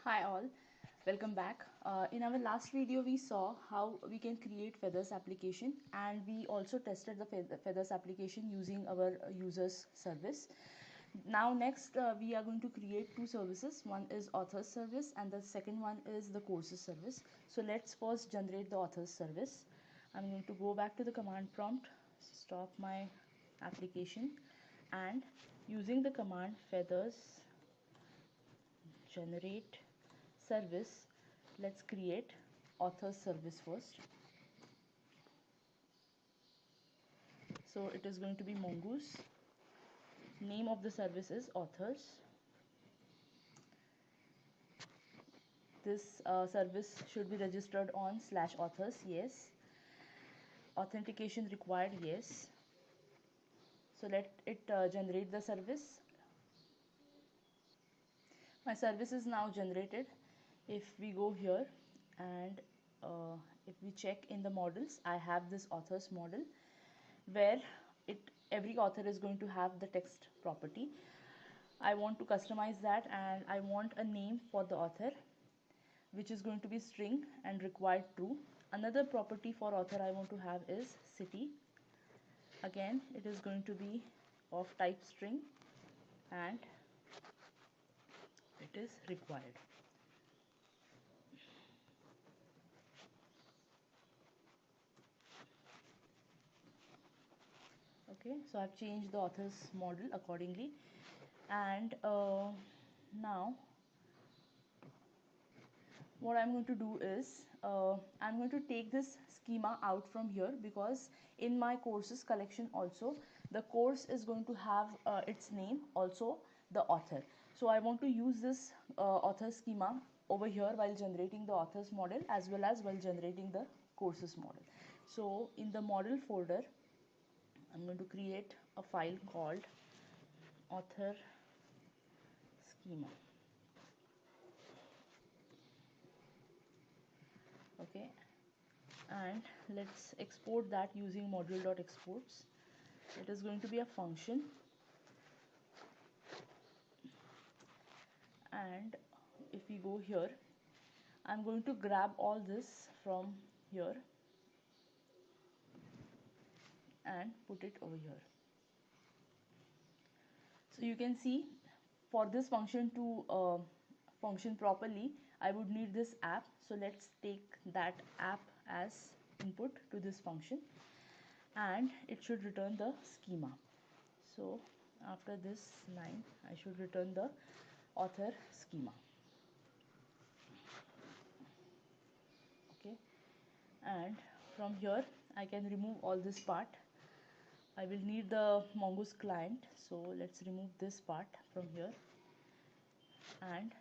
Hi all, welcome back. In our last video we saw how we can create Feathers application, and we also tested the Feathers application using our users service. Now next we are going to create two services. One is authors service and the second one is the courses service. So let's first generate the authors service. I'm going to go back to the command prompt, stop my application, and using the command feathers generate service, let's create authors service first. So it is going to be mongoose. Name of the service is authors. This service should be registered on /authors, yes. Authentication required, yes. So let it generate the service. My service is now generated. If we go here and if we check in the models, I have this authors model where every author is going to have the text property. I want to customize that, and I want a name for the author which is going to be string and required true. Another property for author I want to have is city. Again, it is going to be of type string and it is required. Okay, so I've changed the author's model accordingly, and now what I'm going to do is I'm going to take this schema out from here, because in my courses collection also the course is going to have its name, also the author. So I want to use this author schema over here while generating the authors model as well as while generating the courses model. So in the model folder I'm going to create a file called author schema. Okay, and let's export that using module.exports. It is going to be a function, and if we go here, I'm going to grab all this from here and put it over here. So you can see, for this function to function properly, I would need this app. So let's take that app as input to this function, and it should return the schema. So after this line I should return the author schema. Okay, and from here I can remove all this part. I will need the mongoose client, so let's remove this part from here, and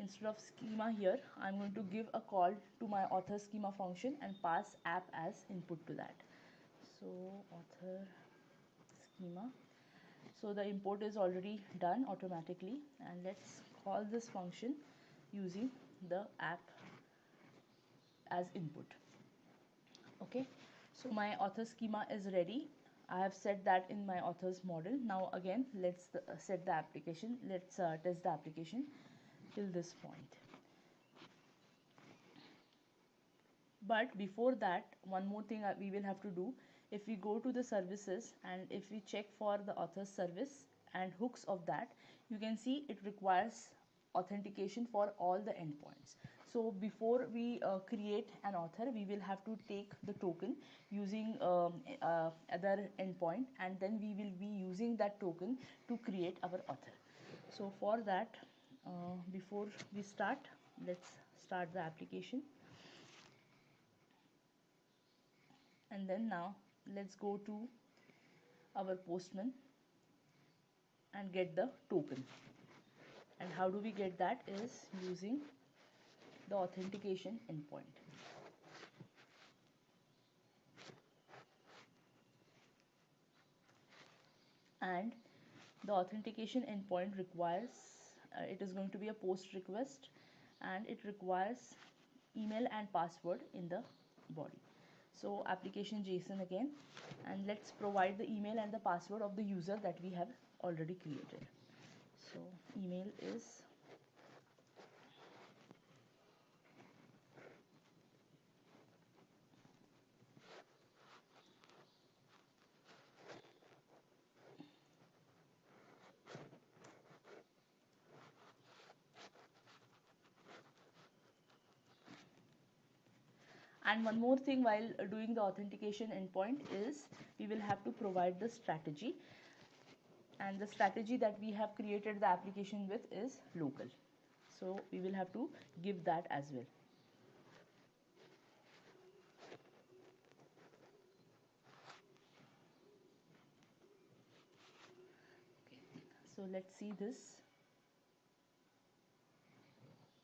instead of schema here I'm going to give a call to my author schema function and pass app as input to that. So author schema, so the import is already done automatically, and let's call this function using the app as input. Okay, so my author schema is ready. I have set that in my authors model. Now again let's set the application. Let's test the application till this point. But before that, one more thing we will have to do. If we go to the services and if we check for the author's service and hooks of that, you can see it requires authentication for all the endpoints. So before we create an author, we will have to take the token using other endpoint, and then we will be using that token to create our author. So for that, before we start, let's start the application. And then now let's go to our postman and get the token. And how do we get that is using the authentication endpoint. And the authentication endpoint requires it is going to be a post request, and it requires email and password in the body. So application JSON again, and let's provide the email and the password of the user that we have already created. So email is And one more thing while doing the authentication endpoint is we will have to provide the strategy, and the strategy that we have created the application with is local. So we will have to give that as well. Okay. So let's see this.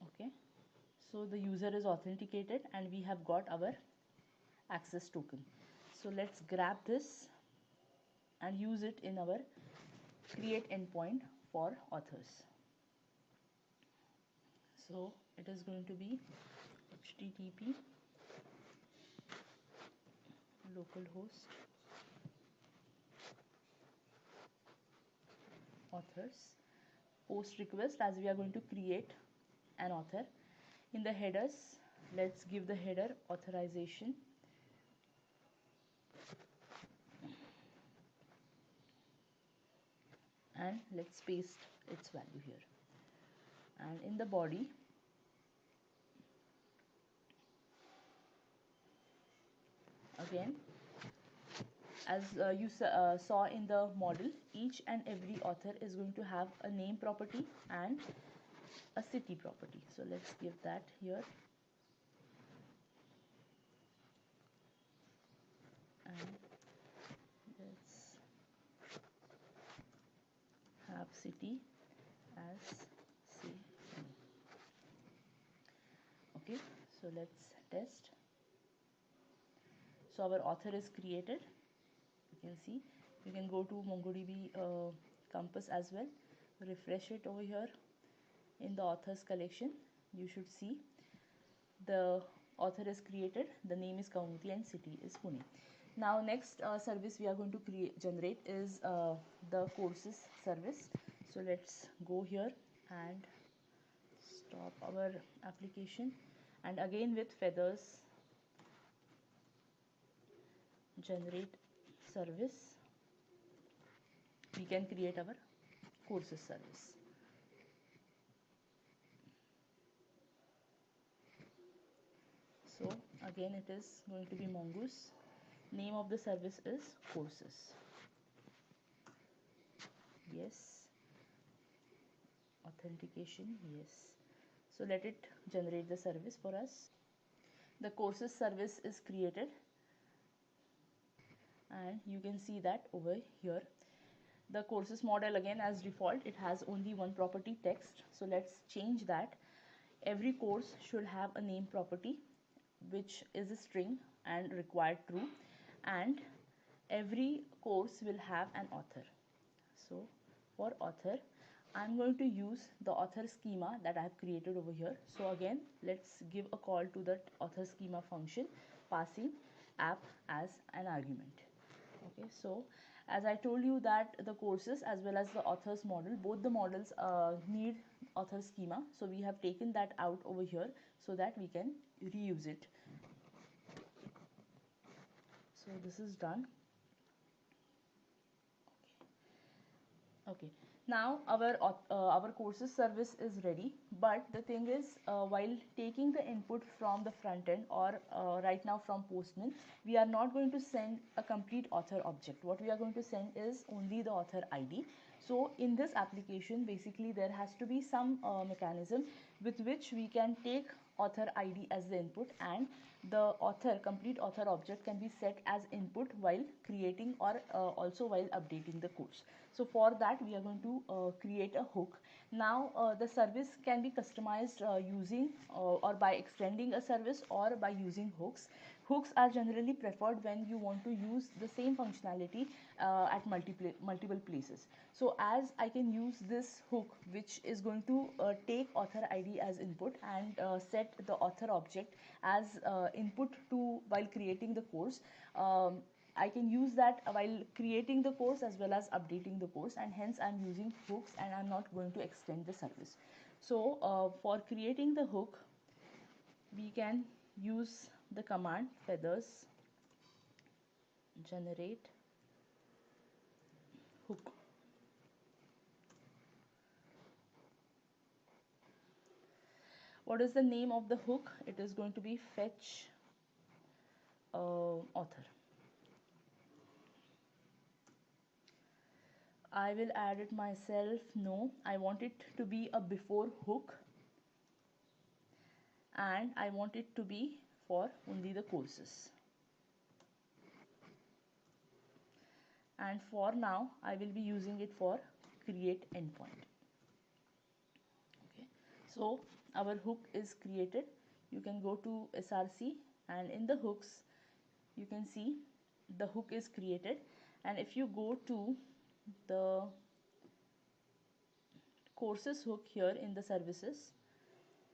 Okay. So the user is authenticated and we have got our access token. So let's grab this and use it in our create endpoint for authors. So it is going to be http localhost authors post request, as we are going to create an author. In the headers, let's give the header authorization, and let's paste its value here. And in the body, again, as you saw in the model, each and every author is going to have a name property and a city property. So let's give that here, and let's have city as C. Okay, so let's test. So our author is created. You can see, you can go to MongoDB Compass as well, refresh it over here. In the authors collection, you should see the author is created, the name is Kaumuti, and city is Pune. Now next service we are going to generate is the courses service. So let's go here and stop our application, and again with feathers generate service, we can create our courses service. So again it is going to be Mongoose. Name of the service is courses. Yes. Authentication, yes. So let it generate the service for us. The courses service is created, and you can see that over here. The courses model, again as default, it has only one property, text. So let's change that. Every course should have a name property which is a string and required true, and every course will have an author. So for author, I'm going to use the author schema that I have created over here. So again, let's give a call to that author schema function, passing app as an argument. Okay, so as I told you that the courses as well as the authors model, both the models need author schema. So we have taken that out over here so that we can reuse it. So this is done. Okay, now our courses service is ready, but the thing is, while taking the input from the front end, or right now from Postman, we are not going to send a complete author object. What we are going to send is only the author ID. So in this application, basically there has to be some mechanism with which we can take author ID as the input, and the complete author object can be set as input while creating or also while updating the course. So for that we are going to create a hook. Now the service can be customized using or by extending a service or by using hooks. Hooks are generally preferred when you want to use the same functionality at multiple places. So as I can use this hook, which is going to take author ID as input and set the author object as input to while creating the course. I can use that while creating the course as well as updating the course, and hence I'm using hooks and I'm not going to extend the service. So for creating the hook, we can use the command feathers generate hook. What is the name of the hook? It is going to be fetch author. I will add it myself. No, I want it to be a before hook, and I want it to be for only the courses. And for now, I will be using it for create endpoint. Okay, so our hook is created. You can go to SRC, and in the hooks, you can see the hook is created. And if you go to the courses hook here in the services,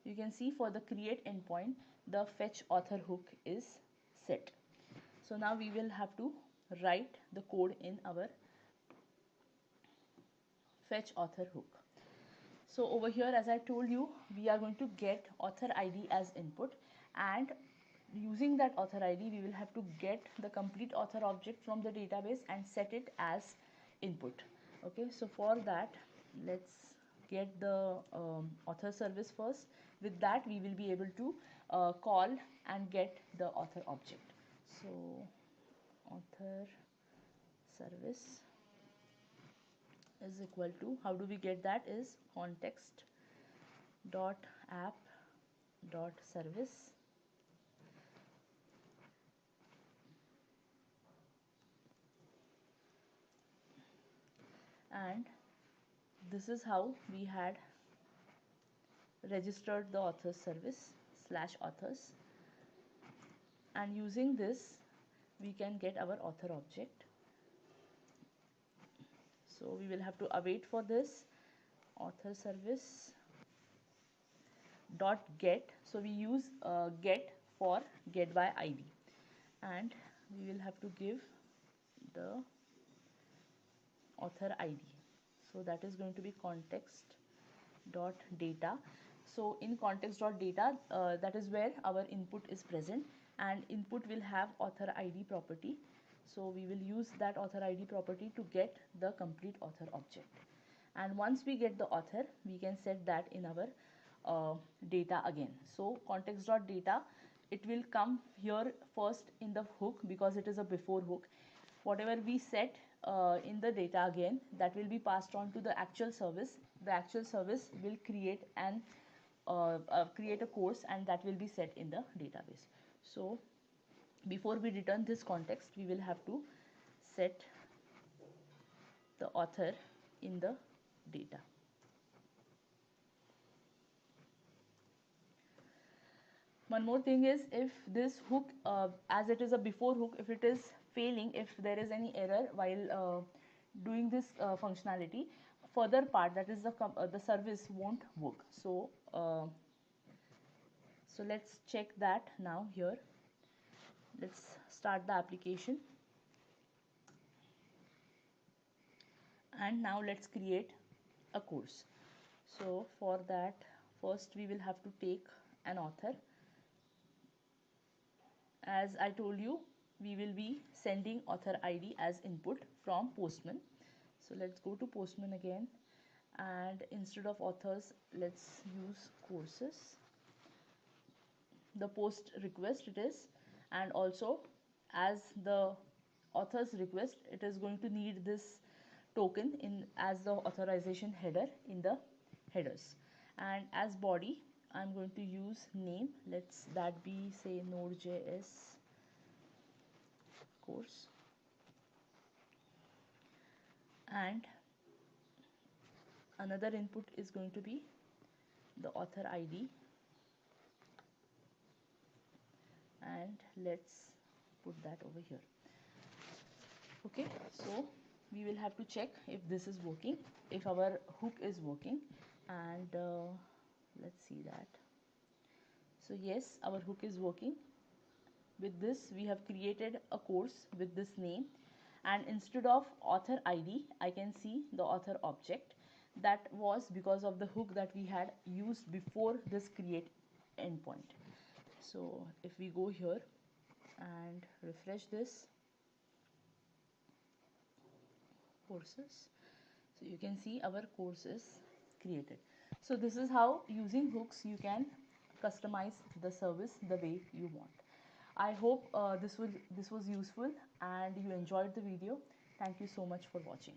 you can see for the create endpoint, the fetch author hook is set. So now we will have to write the code in our fetch author hook. So over here, as I told you, we are going to get author ID as input, and using that author ID, we will have to get the complete author object from the database and set it as input. Okay, so for that, let's get the author service first. With that, we will be able to call and get the author object. So author service is equal to, how do we get that, is context dot app dot service and this is how we had registered the authors service slash authors, and using this we can get our author object. So we will have to await for this author service dot get. So we use get for get by ID, and we will have to give the author ID. So that is going to be context dot data. So in context dot data, that is where our input is present, and input will have author ID property. So we will use that author ID property to get the complete author object. And once we get the author, we can set that in our data again. So context dot data, it will come here first in the hook because it is a before hook. Whatever we set in the data again, that will be passed on to the actual service. The actual service will create a course, and that will be set in the database. So before we return this context, we will have to set the author in the data. One more thing is, if this hook, as it is a before hook, if it is failing, if there is any error while doing this functionality, further part, that is the service won't work. So so let's check that now here. Let's start the application, and now let's create a course. So for that, first we will have to take an author. As I told you, we will be sending author ID as input from Postman. So let's go to Postman again, and instead of authors, let's use courses. The post request it is, and also as the author's request, it is going to need this token in as the authorization header in the headers. And as body, I'm going to use name. Let's that be, say, Node.js course, and another input is going to be the author ID, and let's put that over here. Okay, so we will have to check if this is working, if our hook is working, and let's see that. So yes, our hook is working. With this, we have created a course with this name, and instead of author ID, I can see the author object. That was because of the hook that we had used before this create endpoint. So if we go here and refresh this courses, so you can see our course is created. So this is how, using hooks, you can customize the service the way you want. I hope this was useful and you enjoyed the video. Thank you so much for watching.